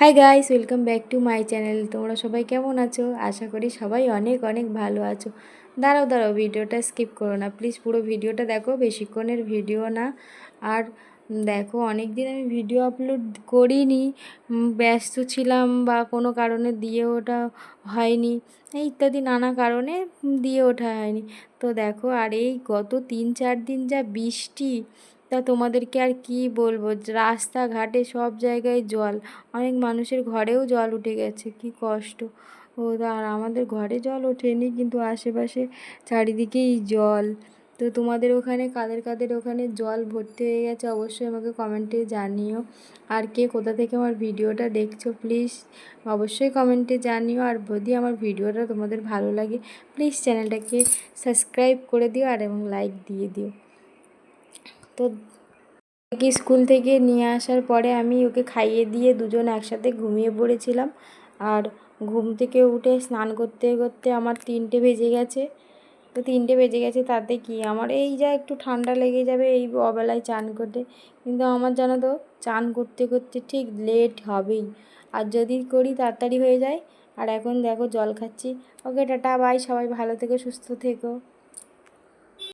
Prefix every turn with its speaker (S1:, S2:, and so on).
S1: Hi guys, welcome back to my channel. তোমরা সবাই কেমন আছো? আশা করি সবাই অনেক অনেক ভালো আছো। দাঁড়াও ভিডিওটা স্কিপ করো না প্লিজ, পুরো ভিডিওটা দেখো, বেশিক্ষণের ভিডিও না। আর দেখো, অনেক দিন আমি ভিডিও আপলোড করিনি, ব্যস্ত ছিলাম বা কোনো কারণে দিয়ে ওঠা হয়নি, এই ইত্যাদি নানা কারণে দিয়ে ওঠা হয়নি। তো দেখো, আর এই গত 3-4 দিন যা বৃষ্টি, তা তোমাদেরকে আর কি বলবো, রাস্তাঘাটে সব জায়গায় জল, অনেক মানুষের ঘরেও জল উঠে গেছে, কি কষ্ট। ও, আর আমাদের ঘরে জল ওঠেনি, কিন্তু আশেপাশে চারিদিকেই জল। তো তোমাদের ওখানে কাদের কাদের ওখানে জল ভর্তি হয়ে গেছে অবশ্যই আমাকে কমেন্টে জানিও। আর কে কোথা থেকে আমার ভিডিওটা দেখছো প্লিজ অবশ্যই কমেন্টে জানিও। আর যদি আমার ভিডিওটা তোমাদের ভালো লাগে প্লিজ চ্যানেলটাকে সাবস্ক্রাইব করে দিও আর এবং লাইক দিয়ে দিও। তো ওকে স্কুল থেকে নিয়ে আসার পরে আমি ওকে খাইয়ে দিয়ে দুজন একসাথে ঘুমিয়ে পড়েছিলাম। আর ঘুম থেকে উঠে স্নান করতে করতে আমার 3টে বেজে গেছে। তো 3টে বেজে গেছে, তাতে কি আমার এই যা একটু ঠান্ডা লেগে যাবে এই অবেলায় চান করতে, কিন্তু আমার জানো তো চান করতে করতে ঠিক লেট হবেই। আর যদি করি তাড়াতাড়ি হয়ে যায়। আর এখন দেখো জল খাচ্ছি। ওকে টাটা, বাই, সবাই ভালো থেকো, সুস্থ থেকো।